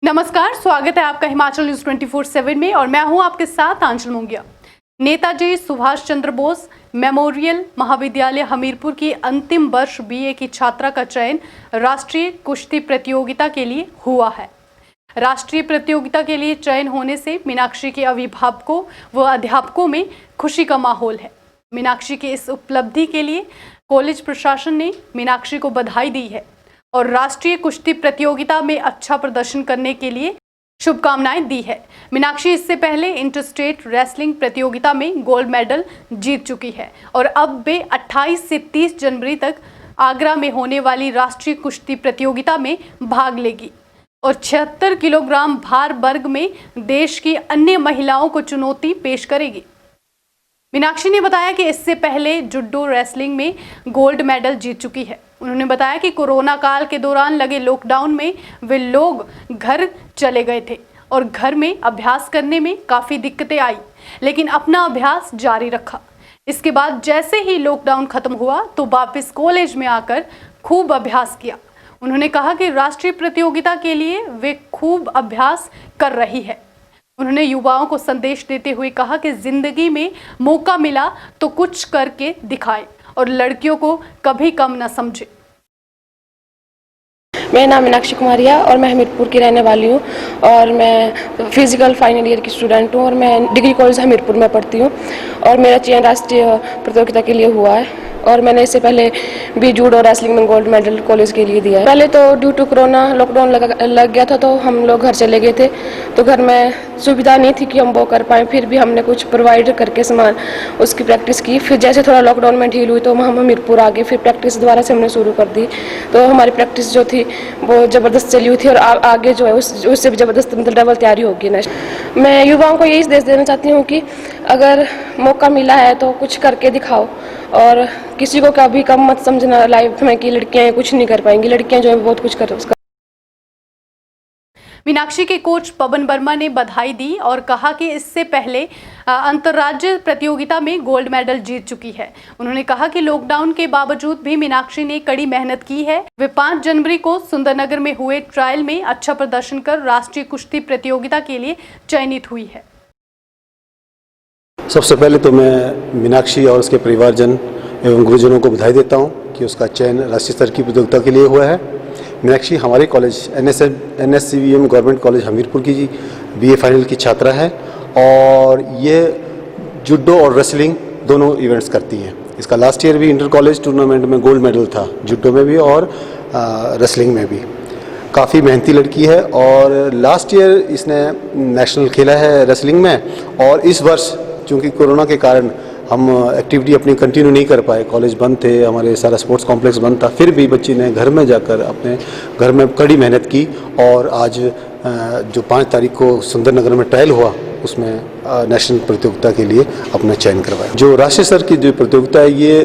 नमस्कार, स्वागत है आपका हिमाचल न्यूज 24/7 में और मैं हूं आपके साथ आंचल मुंगिया। नेताजी सुभाष चंद्र बोस मेमोरियल महाविद्यालय हमीरपुर की अंतिम वर्ष बीए की छात्रा का चयन राष्ट्रीय कुश्ती प्रतियोगिता के लिए हुआ है। राष्ट्रीय प्रतियोगिता के लिए चयन होने से मीनाक्षी के अभिभावकों व अध्यापकों में खुशी का माहौल है। मीनाक्षी की इस उपलब्धि के लिए कॉलेज प्रशासन ने मीनाक्षी को बधाई दी है और राष्ट्रीय कुश्ती प्रतियोगिता में अच्छा प्रदर्शन करने के लिए शुभकामनाएं दी है। मीनाक्षी इससे पहले इंटर स्टेट रेसलिंग प्रतियोगिता में गोल्ड मेडल जीत चुकी है और अब वे 28 से 30 जनवरी तक आगरा में होने वाली राष्ट्रीय कुश्ती प्रतियोगिता में भाग लेगी और 76 किलोग्राम भार वर्ग में देश की अन्य महिलाओं को चुनौती पेश करेगी। मीनाक्षी ने बताया कि इससे पहले जुडो रेसलिंग में गोल्ड मेडल जीत चुकी है। उन्होंने बताया कि कोरोना काल के दौरान लगे लॉकडाउन में वे लोग घर चले गए थे और घर में अभ्यास करने में काफ़ी दिक्कतें आई, लेकिन अपना अभ्यास जारी रखा। इसके बाद जैसे ही लॉकडाउन खत्म हुआ तो वापस कॉलेज में आकर खूब अभ्यास किया। उन्होंने कहा कि राष्ट्रीय प्रतियोगिता के लिए वे खूब अभ्यास कर रही है। उन्होंने युवाओं को संदेश देते हुए कहा कि जिंदगी में मौका मिला तो कुछ करके दिखाएं और लड़कियों को कभी कम न समझे। मेरा नाम मीनाक्षी कुमारी है और मैं हमीरपुर की रहने वाली हूँ और मैं फिजिकल फाइनल ईयर की स्टूडेंट हूँ और मैं डिग्री कॉलेज हमीरपुर में पढ़ती हूँ और मेरा चयन राष्ट्रीय प्रतियोगिता के लिए हुआ है और मैंने इससे पहले भी जूडो रेसलिंग में गोल्ड मेडल कॉलेज के लिए दिया है। पहले तो ड्यू टू कोरोना लॉकडाउन लग गया था तो हम लोग घर चले गए थे, तो घर में सुविधा नहीं थी कि हम वो कर पाएँ। फिर भी हमने कुछ प्रोवाइड करके सामान उसकी प्रैक्टिस की। फिर जैसे थोड़ा लॉकडाउन में ढील हुई तो हम हमीरपुर आ गए। फिर प्रैक्टिस दोबारा से हमने शुरू कर दी, तो हमारी प्रैक्टिस जो थी वो ज़बरदस्त चली हुई थी और आगे जो है उससे भी ज़बरदस्त मतलब डबल तैयारी होगी ना। मैं युवाओं को यही संदेश देना चाहती हूँ कि अगर मौका मिला है तो कुछ करके दिखाओ और किसी को कभी कम मत समझना लाइफ में कि लड़कियां कुछ नहीं कर पाएंगी। लड़कियां जो है बहुत कुछ कर। मीनाक्षी के कोच पवन वर्मा ने बधाई दी और कहा कि इससे पहले अंतर्राज्यीय प्रतियोगिता में गोल्ड मेडल जीत चुकी है। उन्होंने कहा कि लॉकडाउन के बावजूद भी मीनाक्षी ने कड़ी मेहनत की है। वे 5 जनवरी को सुंदरनगर में हुए ट्रायल में अच्छा प्रदर्शन कर राष्ट्रीय कुश्ती प्रतियोगिता के लिए चयनित हुई है। सबसे पहले तो मैं मीनाक्षी और उसके परिवारजन एवं गुरुजनों को बधाई देता हूं कि उसका चयन राष्ट्रीय स्तर की प्रतियोगिता के लिए हुआ है। मीनाक्षी हमारे college NSCVM government college Hamirpur की BA फाइनल की छात्रा है और ये जुडो और रेसलिंग दोनों इवेंट्स करती हैं। इसका लास्ट ईयर भी इंटर कॉलेज टूर्नामेंट में गोल्ड मेडल था, जुडो में भी और रेसलिंग में भी। काफ़ी मेहनती लड़की है और लास्ट ईयर इसने नेशनल खेला है रेसलिंग में और इस वर्ष चूँकि कोरोना के कारण हम एक्टिविटी अपनी कंटिन्यू नहीं कर पाए, कॉलेज बंद थे, हमारे सारा स्पोर्ट्स कॉम्प्लेक्स बंद था, फिर भी बच्ची ने घर में जाकर अपने घर में कड़ी मेहनत की और आज जो 5 तारीख को सुंदरनगर में ट्रायल हुआ उसमें नेशनल प्रतियोगिता के लिए अपना चयन करवाया। जो राष्ट्रीय स्तर की जो प्रतियोगिता है ये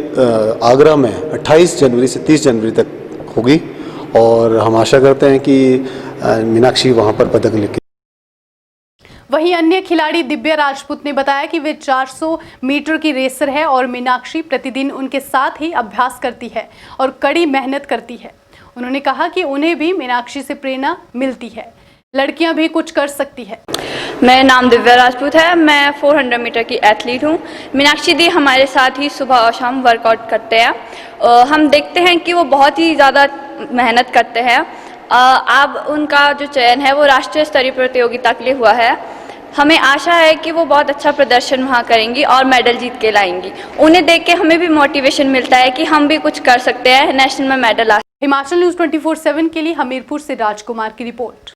आगरा में 28 जनवरी से 30 जनवरी तक होगी और हम आशा करते हैं कि मीनाक्षी वहाँ पर पदक लेके। वहीं अन्य खिलाड़ी दिव्या राजपूत ने बताया कि वे 400 मीटर की रेसर है और मीनाक्षी प्रतिदिन उनके साथ ही अभ्यास करती है और कड़ी मेहनत करती है। उन्होंने कहा कि उन्हें भी मीनाक्षी से प्रेरणा मिलती है, लड़कियां भी कुछ कर सकती है। मेरा नाम दिव्या राजपूत है, मैं 400 मीटर की एथलीट हूँ। मीनाक्षी दी हमारे साथ ही सुबह और शाम वर्कआउट करते हैं। हम देखते हैं कि वो बहुत ही ज़्यादा मेहनत करते हैं। अब उनका जो चयन है वो राष्ट्रीय स्तरीय प्रतियोगिता के लिए हुआ है। हमें आशा है कि वो बहुत अच्छा प्रदर्शन वहाँ करेंगी और मेडल जीत के लाएंगी। उन्हें देख के हमें भी मोटिवेशन मिलता है कि हम भी कुछ कर सकते हैं, नेशनल में मेडल आ। हिमाचल न्यूज 24/7 के लिए हमीरपुर से राजकुमार की रिपोर्ट।